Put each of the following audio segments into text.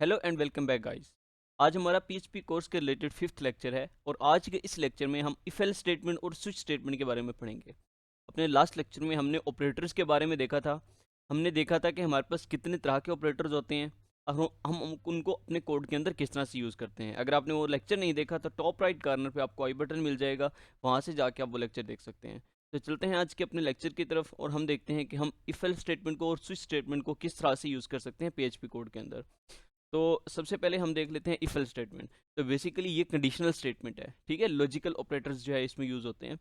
Hello and welcome back guys. आज हमारा PHP course के रिलेटेड फिफ्थ लेक्चर है और आज के इस लेक्चर में हम इफ एल्स स्टेटमेंट और स्विच स्टेटमेंट के बारे में पढ़ेंगे। अपने लास्ट लेक्चर में हमने ऑपरेटर्स के बारे में देखा था। हमने देखा था कि हमारे पास कितने तरह के ऑपरेटर्स होते हैं और हम उनको अपने कोड के अंदर किस तरह से यूज़ करते हैं। अगर आपने वो लेक्चर नहीं देखा तो टॉप राइट कॉर्नर पे आपको आई बटन मिल जाएगा, वहाँ से जाके आप वो लेक्चर देख सकते हैं। तो चलते हैं आज के अपने लेक्चर की तरफ और हम देखते हैं कि हम इफ एल्स स्टेटमेंट को और स्विच स्टेटमेंट को किस तरह से यूज़ कर सकते हैं पीएचपी कोड के अंदर। तो सबसे पहले हम देख लेते हैं इफ एल्स स्टेटमेंट। तो बेसिकली ये कंडीशनल स्टेटमेंट है, ठीक है। लॉजिकल ऑपरेटर्स जो है इसमें यूज़ होते हैं।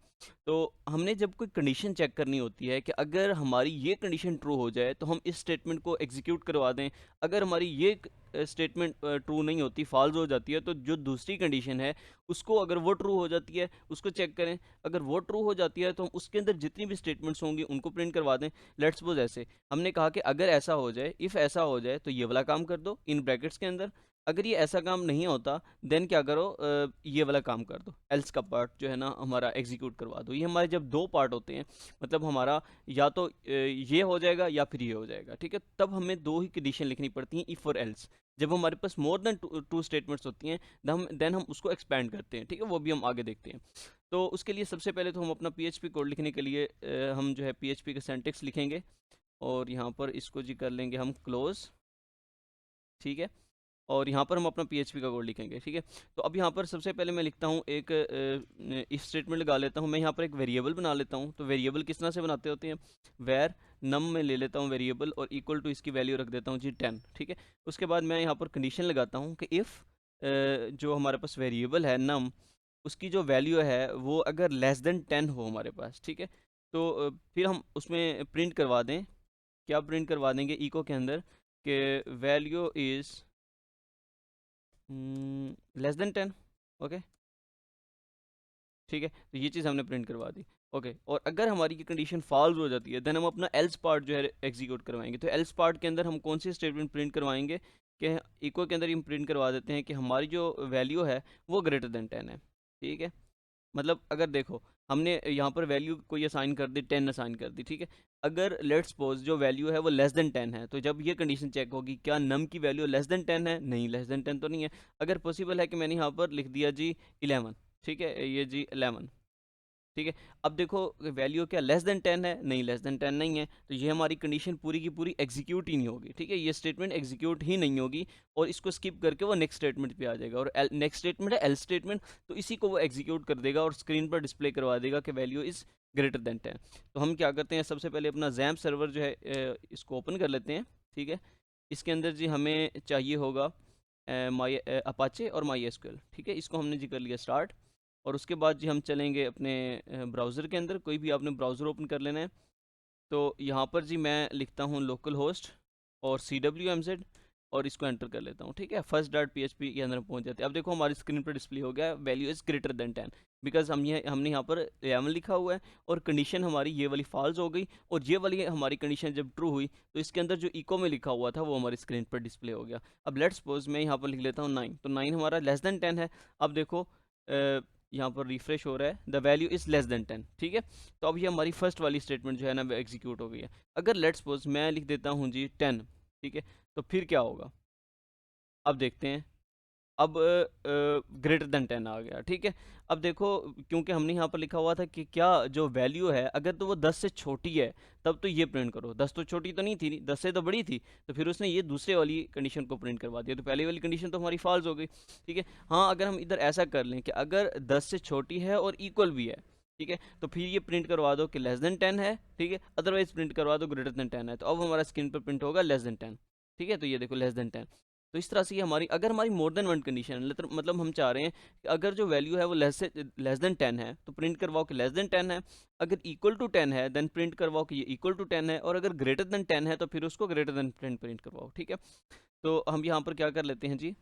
तो हमने जब कोई कंडीशन चेक करनी होती है कि अगर हमारी ये कंडीशन ट्रू हो जाए तो हम इस स्टेटमेंट को एग्जीक्यूट करवा दें। अगर हमारी ये स्टेटमेंट ट्रू नहीं होती, फॉल्स हो जाती है, तो जो दूसरी कंडीशन है उसको अगर वो ट्रू हो जाती है उसको चेक करें। अगर वो ट्रू हो जाती है तो हम उसके अंदर जितनी भी स्टेटमेंट्स होंगी उनको प्रिंट करवा दें। लेट्स सपोज ऐसे हमने कहा कि अगर ऐसा हो जाए, इफ़ ऐसा हो जाए तो ये वाला काम कर दो इन ब्रैकेट्स के अंदर। अगर ये ऐसा काम नहीं होता देन क्या करो, ये वाला काम कर दो, एल्स का पार्ट जो है ना हमारा एग्जीक्यूट करवा दो। ये हमारे जब दो पार्ट होते हैं, मतलब हमारा या तो ये हो जाएगा या फिर ये हो जाएगा, ठीक है। तब हमें दो ही कंडीशन लिखनी पड़ती हैं, इफ़ और एल्स। जब हमारे पास मोर देन टू स्टेटमेंट्स होती हैं देन हम उसको एक्सपेंड करते हैं, ठीक है। वो भी हम आगे देखते हैं। तो उसके लिए सबसे पहले तो हम अपना पीएचपी कोड लिखने के लिए हम जो है पीएचपी का सिंटैक्स लिखेंगे और यहाँ पर इसको जी कर लेंगे हम क्लोज, ठीक है। और यहाँ पर हम अपना पीएचपी का कोड लिखेंगे, ठीक है। तो अब यहाँ पर सबसे पहले मैं लिखता हूँ एक इफ स्टेटमेंट लगा लेता हूँ। मैं यहाँ पर एक वेरिएबल बना लेता हूँ। तो वेरिएबल किस तरह से बनाते होते हैं, वेर नम में ले लेता हूँ वेरिएबल और इक्वल टू इसकी वैल्यू रख देता हूँ जी 10, ठीक है। उसके बाद मैं यहाँ पर कंडीशन लगाता हूँ कि इफ़ जो हमारे पास वेरिएबल है नम, उसकी जो वैल्यू है वो अगर लेस देन 10 हो हमारे पास, ठीक है। तो फिर हम उसमें प्रिंट करवा दें। क्या प्रिंट करवा देंगे इको के अंदर कि value is less than 10, okay, ठीक है। तो ये चीज़ हमने प्रिंट करवा दी, ओके। और अगर हमारी ये कंडीशन फॉल्स हो जाती है देन हम अपना एल्स पार्ट जो है एग्जीक्यूट करवाएंगे। तो एल्स पार्ट के अंदर हम कौन सी स्टेटमेंट प्रिंट करवाएंगे कि इको के अंदर हम प्रिंट करवा देते हैं कि हमारी जो वैल्यू है वो ग्रेटर देन 10 है, ठीक है। मतलब अगर देखो हमने यहाँ पर वैल्यू कोई असाइन कर दी, 10 असाइन कर दी, ठीक है। अगर लेट्स सपोज जो वैल्यू है वो लेस देन 10 है, तो जब ये कंडीशन चेक होगी क्या नम की वैल्यू लेस देन 10 है, नहीं लेस देन 10 तो नहीं है। अगर पॉसिबल है कि मैंने यहाँ पर लिख दिया जी 11, ठीक है, ये जी 11, ठीक है। अब देखो वैल्यू क्या लेस देन 10 है, नहीं लेस देन 10 नहीं है, तो ये हमारी कंडीशन पूरी की पूरी एग्जीक्यूट ही नहीं होगी, ठीक है। ये स्टेटमेंट एग्जीक्यूट ही नहीं होगी और इसको स्किप करके वो नेक्स्ट स्टेटमेंट पे आ जाएगा। और नेक्स्ट स्टेटमेंट है एल स्टेटमेंट, तो इसी को वो एग्जीक्यूट कर देगा और स्क्रीन पर डिस्प्ले करवा देगा कि वैल्यू इज़ ग्रेटर देन 10। तो हम क्या करते हैं, सबसे पहले अपना जैम्प सर्वर जो है इसको ओपन कर लेते हैं, ठीक है। इसके अंदर जी हमें चाहिए होगा माई अपाचे और माई एसक्यूएल, ठीक है। इसको हमने जी कर लिया स्टार्ट। और उसके बाद जी हम चलेंगे अपने ब्राउज़र के अंदर, कोई भी आपने ब्राउज़र ओपन कर लेना है। तो यहाँ पर जी मैं लिखता हूँ लोकल होस्ट और CWMZ और इसको एंटर कर लेता हूँ, ठीक है। फर्स्ट डॉट PHP के अंदर हम पहुँच जाते हैं। अब देखो हमारी स्क्रीन पर डिस्प्ले हो गया value is greater than 10, because हमने यहाँ पर 11 लिखा हुआ है और कंडीशन हमारी ये वाली फॉल्स हो गई और ये वाली हमारी कंडीशन जब ट्रू हुई तो इसके अंदर जो इको में लिखा हुआ था वो हमारी स्क्रीन पर डिस्प्ले हो गया। अब लेट्स सपोज मैं यहाँ पर लिख लेता हूँ 9, तो 9 हमारा लेस देन 10 है। अब देखो यहाँ पर रिफ्रेश हो रहा है, the value is less than 10, ठीक है। तो अब ये हमारी फर्स्ट वाली स्टेटमेंट जो है ना वो एग्जीक्यूट हो गई है। अगर लेट्स सपोज मैं लिख देता हूँ जी 10, ठीक है, तो फिर क्या होगा अब देखते हैं। अब ग्रेटर देन 10 आ गया, ठीक है। अब देखो क्योंकि हमने यहाँ पर लिखा हुआ था कि क्या जो वैल्यू है अगर तो वो 10 से छोटी है तब तो ये प्रिंट करो। 10 तो छोटी तो नहीं थी, 10 से तो बड़ी थी, तो फिर उसने ये दूसरे वाली कंडीशन को प्रिंट करवा दिया। तो पहली वाली कंडीशन तो हमारी फॉल्स हो गई, ठीक है। हाँ अगर हम इधर ऐसा कर लें कि अगर 10 से छोटी है और इक्वल भी है, ठीक है, तो फिर ये प्रिंट करवा दो कि लेस देन 10 है, ठीक है। अदरवाइज प्रिंट करवा दो ग्रेटर देन 10 है। तो अब हमारा स्क्रीन पर प्रिंट होगा लेस देन 10, ठीक है। तो ये देखो लेस देन 10। तो इस तरह से ये हमारी अगर हमारी मोर देन वन कंडीशन है, मतलब हम चाह रहे हैं कि अगर जो वैल्यू है वो लेस देन 10 है तो प्रिंट करवाओ कि लेस देन 10 है। अगर इक्वल टू 10 है देन प्रिंट करवाओ कि ये इक्वल टू 10 है। और अगर ग्रेटर देन 10 है तो फिर उसको ग्रेटर देन प्रिंट करवाओ, ठीक है। तो हम यहाँ पर क्या कर लेते हैं जी,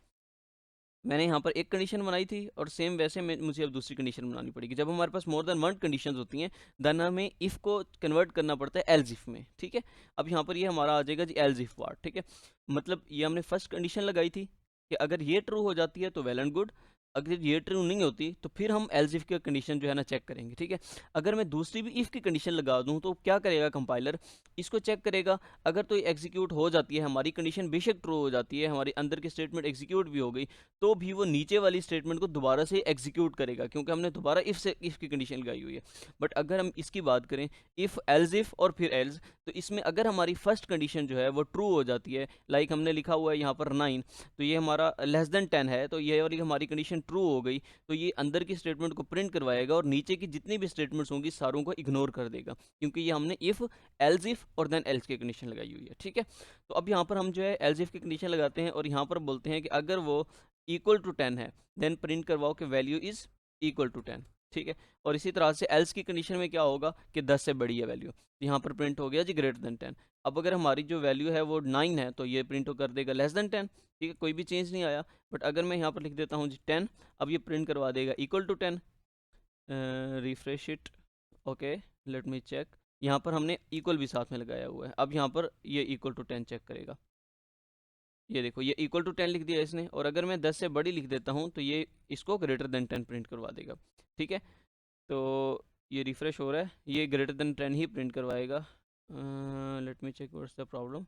मैंने यहाँ पर एक कंडीशन बनाई थी और सेम वैसे में मुझे अब दूसरी कंडीशन बनानी पड़ेगी। जब हमारे पास मोर देन वन कंडीशंस होती हैं देन हमें इफ़ को कन्वर्ट करना पड़ता है एल्स इफ में, ठीक है। अब यहाँ पर ये हमारा आ जाएगा जी एल्स इफ पार्ट, ठीक है। मतलब ये हमने फर्स्ट कंडीशन लगाई थी कि अगर ये ट्रू हो जाती है तो वेल एंड गुड, अगर ये ट्रू नहीं होती तो फिर हम एल्स इफ की कंडीशन जो है ना चेक करेंगे, ठीक है। अगर मैं दूसरी भी इफ़ की कंडीशन लगा दूं तो क्या करेगा कंपाइलर, इसको चेक करेगा। अगर तो ये एग्जीक्यूट हो जाती है, हमारी कंडीशन बेशक ट्रू हो जाती है, हमारी अंदर की स्टेटमेंट एग्जीक्यूट भी हो गई, तो भी वो नीचे वाली स्टेटमेंट को दोबारा से एग्जीक्यूट करेगा, क्योंकि हमने दोबारा इफ़ की कंडीशन लगाई हुई है। बट अगर हम इसकी बात करें, इफ़ एल्स इफ़ और फिर एल्स, तो इसमें अगर हमारी फर्स्ट कंडीशन जो है वो ट्रू हो जाती है, लाइक हमने लिखा हुआ है यहाँ पर 9, तो ये हमारा लेस देन 10 है, तो ये वाली हमारी कंडीशन ट्रू हो गई, तो ये अंदर की स्टेटमेंट को प्रिंट करवाएगा और नीचे की जितनी भी स्टेटमेंट्स होंगी सारों को इग्नोर कर देगा, क्योंकि ये हमने इफ़ एल्स इफ और देन एल्स की कंडीशन लगाई हुई है, ठीक है। तो अब यहाँ पर हम जो है एल्स इफ की कंडीशन लगाते हैं और यहाँ पर बोलते हैं कि अगर वो इक्वल टू 10 है देन प्रिंट करवाओ कि वैल्यू इज़ इक्वल टू 10, ठीक है। और इसी तरह से एल्स की कंडीशन में क्या होगा कि 10 से बड़ी है वैल्यू, यहाँ पर प्रिंट हो गया जी ग्रेटर देन 10। अब अगर हमारी जो वैल्यू है वो 9 है तो ये प्रिंट कर देगा लेस देन 10, ठीक है, कोई भी चेंज नहीं आया। बट अगर मैं यहाँ पर लिख देता हूँ जी 10, अब ये प्रिंट करवा देगा equal to 10। Refresh it, okay, let me check. यहाँ पर हमने इक्वल भी साथ में लगाया हुआ है, अब यहाँ पर ये इक्वल टू 10 चेक करेगा। ये देखो ये इक्वल टू 10 लिख दिया इसने, और अगर मैं 10 से बड़ी लिख देता हूँ तो ये इसको ग्रेटर देन 10 प्रिंट करवा देगा, ठीक है। तो ये रिफ्रेश हो रहा है, ये ग्रेटर देन 10 ही प्रिंट करवाएगा। Let me check what's the problem.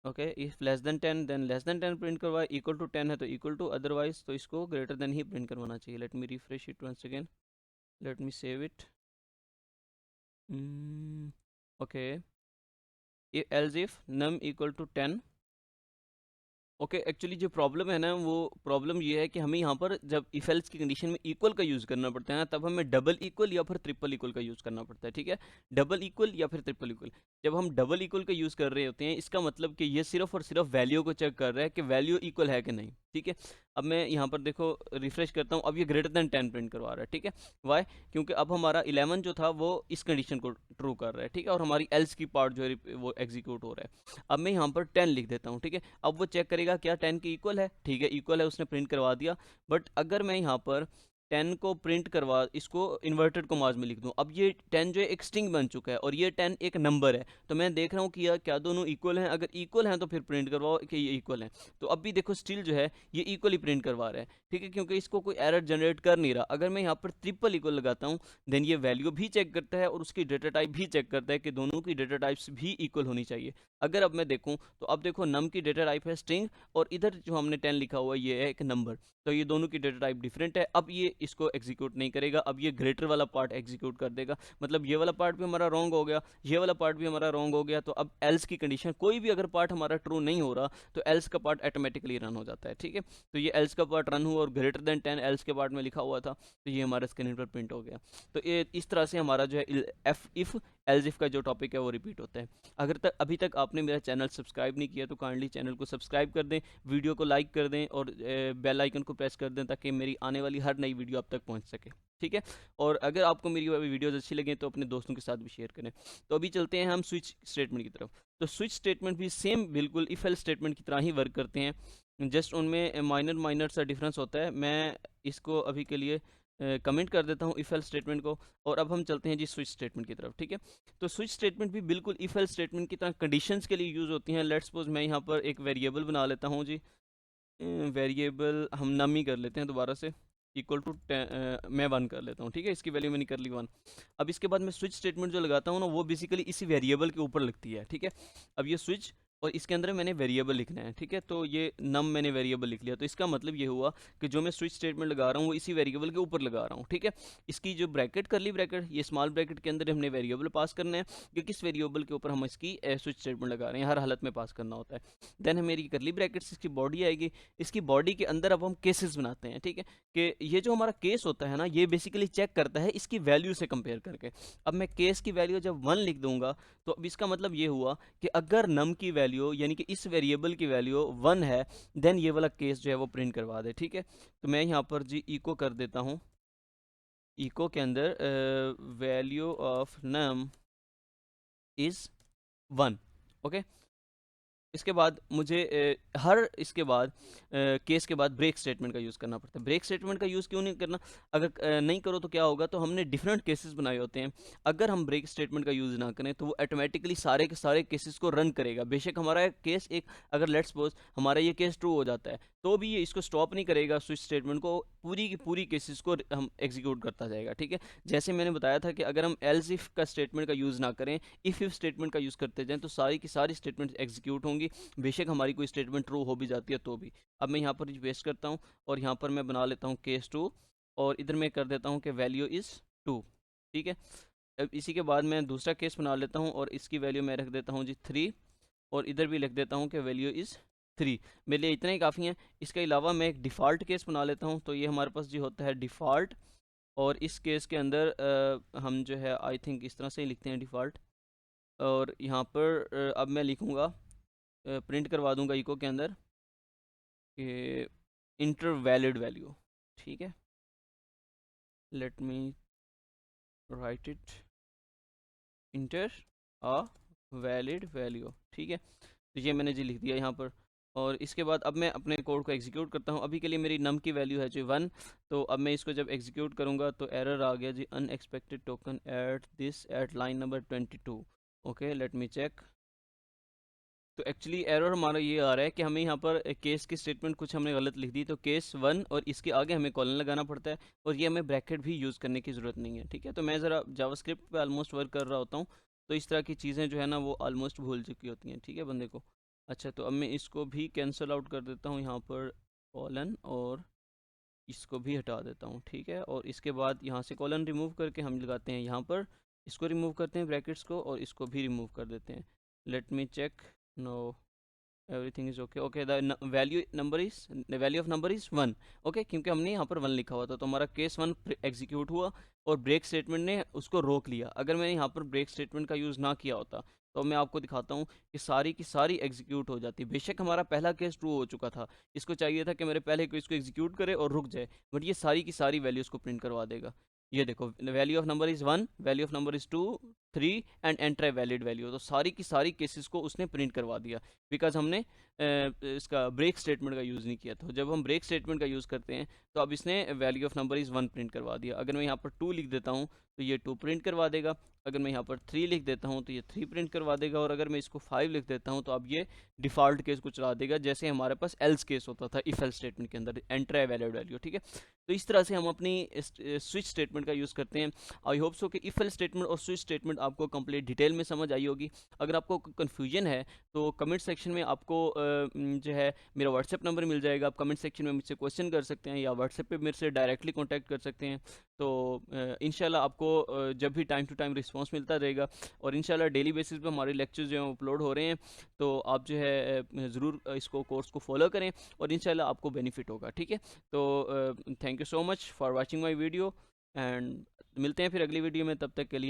Okay, if less than 10 than less than 10 print करवाए, इक्वल टू 10 है तो इक्वल टू, अदरवाइज तो इसको ग्रेटर देन ही प्रिंट करवाना चाहिए। Let me refresh it once again, let me save it. Okay, else if num equal to 10। Okay, actually जो problem है ना, वो प्रॉब्लम ये है कि हमें यहाँ पर जब इफ एल्स की कंडीशन में इक्वल का यूज़ करना पड़ता है ना, तब हमें डबल इक्वल या फिर ट्रिपल इक्वल का यूज़ करना पड़ता है, ठीक है। डबल इक्वल या फिर ट्रिपल इक्वल, जब हम डबल इक्वल का यूज़ कर रहे होते हैं, इसका मतलब कि ये सिर्फ और सिर्फ वैल्यू को चेक कर रहा है कि वैल्यू इक्वल है कि नहीं, ठीक है। अब मैं यहाँ पर देखो रिफ्रेश करता हूँ, अब ये ग्रेटर देन 10 प्रिंट करवा रहा है, ठीक है। वाई, क्योंकि अब हमारा 11 जो था वो इस कंडीशन को ट्रू कर रहा है, ठीक है, और हमारी एल्स की पार्ट जो है वो एग्जीक्यूट हो रहा है। अब मैं यहाँ पर 10 लिख देता हूँ, ठीक है। अब वो चेक करेगा क्या 10 की इक्वल है, ठीक है, इक्वल है, उसने प्रिंट करवा दिया। बट अगर मैं यहाँ पर 10 को प्रिंट करवा, इसको इन्वर्टेड कॉमास में लिख दूं, अब ये 10 जो है एक स्ट्रिंग बन चुका है और ये 10 एक नंबर है, तो मैं देख रहा हूँ कि यार क्या दोनों इक्वल हैं, अगर इक्वल हैं तो फिर प्रिंट करवाओ कि ये इक्वल हैं। तो अब भी देखो स्टिल जो है ये इक्वल ही प्रिंट करवा रहा है, ठीक है, क्योंकि इसको कोई एरर जनरेट कर नहीं रहा। अगर मैं यहाँ पर ट्रिपल इक्वल लगाता हूँ देन ये वैल्यू भी चेक करता है और उसकी डेटा टाइप भी चेक करता है कि दोनों की डेटा टाइप्स भी इक्वल होनी चाहिए। अगर अब मैं देखूँ तो अब देखो नम की डेटा टाइप है स्ट्रिंग, और इधर जो हमने 10 लिखा हुआ है ये है एक नंबर, तो ये दोनों की डेटा टाइप डिफरेंट है। अब ये इसको एग्जीक्यूट नहीं करेगा, अब ये ग्रेटर वाला पार्ट एग्जीक्यूट कर देगा। मतलब ये वाला पार्ट भी हमारा रॉन्ग हो गया, ये वाला पार्ट भी हमारा रॉन्ग हो गया। तो अब एल्स की कंडीशन, कोई भी अगर पार्ट हमारा ट्रू नहीं हो रहा तो एल्स का पार्ट ऑटोमेटिकली रन हो जाता है, ठीक है। तो ये एल्स का पार्ट रन हुआ और ग्रेटर देन 10 एल्स के पार्ट में लिखा हुआ था, तो ये हमारे स्क्रीन पर प्रिंट हो गया। तो ये इस तरह से हमारा जो है एफ इफ एल्स इफ का जो टॉपिक है वो रिपीट होता है। अगर तक अभी तक आपने मेरा चैनल सब्सक्राइब नहीं किया तो काइंडली चैनल को सब्सक्राइब कर दें, वीडियो को लाइक कर दें और बेल आइकन को प्रेस कर दें, ताकि मेरी आने वाली हर नई वीडियो आप तक पहुंच सके, ठीक है। और अगर आपको मेरी वीडियोज़ अच्छी लगें तो अपने दोस्तों के साथ भी शेयर करें। तो अभी चलते हैं हम स्विच स्टेटमेंट की तरफ। तो स्विच स्टेटमेंट भी सेम बिल्कुल इफ एल स्टेटमेंट की तरह ही वर्क करते हैं, जस्ट उनमें माइनर माइनर सा डिफरेंस होता है। मैं इसको अभी के लिए कमेंट कर देता हूँ इफ एल स्टेटमेंट को, और अब हम चलते हैं जी स्विच स्टेटमेंट की तरफ, ठीक है। तो स्विच स्टेटमेंट भी बिल्कुल इफ एल स्टेटमेंट की तरह कंडीशंस के लिए यूज़ होती हैं। लेट्स सपोज मैं यहाँ पर एक वेरिएबल बना लेता हूँ जी, वेरिएबल हम नम ही कर लेते हैं दोबारा से, इक्वल टू मैं 1 कर लेता हूँ, ठीक है, इसकी वैल्यू मैंने कर ली 1। अब इसके बाद मैं स्विच स्टेटमेंट जो लगाता हूँ ना, वो बेसिकली इसी वेरिएबल के ऊपर लगती है, ठीक है। अब ये स्विच और इसके अंदर मैंने वेरिएबल लिखना है, ठीक है। तो ये नम मैंने वेरिएबल लिख लिया, तो इसका मतलब ये हुआ कि जो मैं स्विच स्टेटमेंट लगा रहा हूँ वो इसी वेरिएबल के ऊपर लगा रहा हूँ, ठीक है। इसकी जो ब्रैकेट करली ब्रैकेट, ये स्मॉल ब्रैकेट के अंदर हमने वेरिएबल पास करना है कि किस वेरिएबल के ऊपर हम इसकी स्विच स्टेटमेंट लगा रहे हैं, हर हालत में पास करना होता है। देन मेरी करली ब्रैकेट्स, इसकी बॉडी आएगी, इसकी बॉडी के अंदर अब हम केसेस बनाते हैं, ठीक है, कि ये जो हमारा केस होता है ना, ये बेसिकली चेक करता है इसकी वैल्यू से कंपेयर करके। अब मैं केस की वैल्यू जब 1 लिख दूंगा तो अब इसका मतलब ये हुआ कि अगर नम की वैल्यू यानी कि इस वेरिएबल की वैल्यू 1 है, देन ये वाला केस जो है वो प्रिंट करवा दे, ठीक है। तो मैं यहाँ पर जी इको कर देता हूँ, इको के अंदर value of num is 1, okay. इसके बाद मुझे हर इसके बाद केस के बाद ब्रेक स्टेटमेंट का यूज़ करना पड़ता है। ब्रेक स्टेटमेंट का यूज़ क्यों नहीं करना? अगर नहीं करो तो क्या होगा, तो हमने डिफरेंट केसेस बनाए होते हैं। अगर हम ब्रेक स्टेटमेंट का यूज़ ना करें तो वो ऑटोमेटिकली सारे के सारे केसेस को रन करेगा। बेशक हमारा केस एक, अगर लेट्स सपोज हमारा ये केस ट्रू हो जाता है तो भी ये इसको स्टॉप नहीं करेगा, स्विच स्टेटमेंट को, पूरी की पूरी केसेस को हम एग्जीक्यूट करता जाएगा। ठीक है, जैसे मैंने बताया था कि अगर हम एल्स इफ का स्टेटमेंट का यूज़ ना करें, इफ स्टेटमेंट का यूज़ करते जाएं तो सारी की सारी स्टेटमेंट एग्जीक्यूट होंगी, बेशक हमारी कोई स्टेटमेंट ट्रू हो भी जाती है तो भी। अब मैं यहाँ पर पेस्ट करता हूँ और यहाँ पर मैं बना लेता हूँ केस 2 और इधर मैं कर देता हूँ कि वैल्यू इज़ 2। ठीक है, अब इसी के बाद मैं दूसरा केस बना लेता हूँ और इसकी वैल्यू मैं रख देता हूँ जी 3 और इधर भी लिख देता हूँ कि वैल्यू इज़ 3। मेरे लिए इतना ही काफ़ी है। इसके अलावा मैं एक डिफ़ॉल्ट केस बना लेता हूँ, तो ये हमारे पास जो होता है डिफ़ॉल्ट, और इस केस के अंदर हम जो है आई थिंक इस तरह से ही लिखते हैं डिफ़ॉल्ट, और यहाँ पर अब मैं लिखूँगा, प्रिंट करवा दूँगा इको के अंदर कि इंटर वैलिड वैल्यू। ठीक है, let me right it, inter a valid value. ठीक है, तो ये मैंने जी लिख दिया यहाँ पर, और इसके बाद अब मैं अपने कोड को एग्जीक्यूट करता हूँ। अभी के लिए मेरी नम की वैल्यू है जो 1, तो अब मैं इसको जब एग्जीक्यूट करूँगा तो एरर आ गया जी, unexpected token at this at line number 22। Okay, let me check. तो एक्चुअली एरर हमारा ये आ रहा है कि हमें यहाँ पर केस की स्टेटमेंट कुछ हमने गलत लिख दी, तो केस 1 और इसके आगे हमें कॉलन लगाना पड़ता है, और ये हमें ब्रैकेट भी यूज़ करने की ज़रूरत नहीं है। ठीक है, तो मैं ज़रा जावास्क्रिप्ट पे ऑलमोस्ट वर्क कर रहा होता हूँ, तो इस तरह की चीज़ें जो है ना वो ऑलमोस्ट भूल चुकी होती हैं। ठीक है बंदे को। अच्छा, तो अब मैं इसको भी कैंसिल आउट कर देता हूँ यहाँ पर कॉलन, और इसको भी हटा देता हूँ। ठीक है, और इसके बाद यहाँ से कॉलन रिमूव करके हम लगाते हैं यहाँ पर, इसको रिमूव करते हैं ब्रैकेट्स को, और इसको भी रिमूव कर देते हैं। Let me check, no everything is okay. Okay, the value of number is 1। Okay, क्योंकि हमने यहाँ पर 1 लिखा हुआ था, तो हमारा केस 1 एग्जीक्यूट हुआ और ब्रेक स्टेटमेंट ने उसको रोक लिया। अगर मैंने यहाँ पर ब्रेक स्टेटमेंट का यूज़ ना किया होता तो मैं आपको दिखाता हूँ कि सारी की सारी एग्जीक्यूट हो जाती। बेशक हमारा पहला केस ट्रू हो चुका था, इसको चाहिए था कि मेरे पहले केस को एग्जीक्यूट करे और रुक जाए, बट ये सारी की सारी वैल्यूज़ को प्रिंट करवा देगा। ये देखो, value of number is 1, value of number is 2, 3 and enter valid value, तो सारी की सारी केसेस को उसने प्रिंट करवा दिया, बिकॉज हमने इसका ब्रेक स्टेटमेंट का यूज़ नहीं किया। तो जब हम ब्रेक स्टेटमेंट का यूज़ करते हैं तो अब इसने value of number is 1 print करवा दिया। अगर मैं यहाँ पर 2 लिख देता हूँ तो ये 2 प्रिंट करवा देगा, अगर मैं यहाँ पर 3 लिख देता हूँ तो ये 3 प्रिंट करवा देगा, और अगर मैं इसको 5 लिख देता हूँ तो अब ये डिफ़ॉल्ट केस को चला देगा, जैसे हमारे पास एल्स केस होता था इफ एल्स स्टेटमेंट के अंदर, एंटर वैलिड वैल्यू। ठीक है, तो इस तरह से हम अपनी स्विच स्टेटमेंट का यूज़ करते हैं। आई होप सो कि इफ एल्स स्टेटमेंट और स्विच स्टेटमेंट आपको कंप्लीट डिटेल में समझ आई होगी। अगर आपको कन्फ्यूजन है तो कमेंट सेक्शन में आपको जो है मेरा व्हाट्सएप नंबर मिल जाएगा, आप कमेंट सेक्शन में मुझसे क्वेश्चन कर सकते हैं या व्हाट्सएप पे मेरे से डायरेक्टली कांटेक्ट कर सकते हैं। तो इंशाल्लाह आपको जब भी टाइम टू टाइम रिस्पांस मिलता रहेगा, और इंशाल्लाह डेली बेसिस पे हमारे लेक्चर्स जो हैं अपलोड हो रहे हैं, तो आप जो है ज़रूर इसको कोर्स को फॉलो करें और इंशाल्लाह आपको बेनिफिट होगा। ठीक है, तो thank you so much for watching my video, and मिलते हैं फिर अगली वीडियो में, तब तक के लिए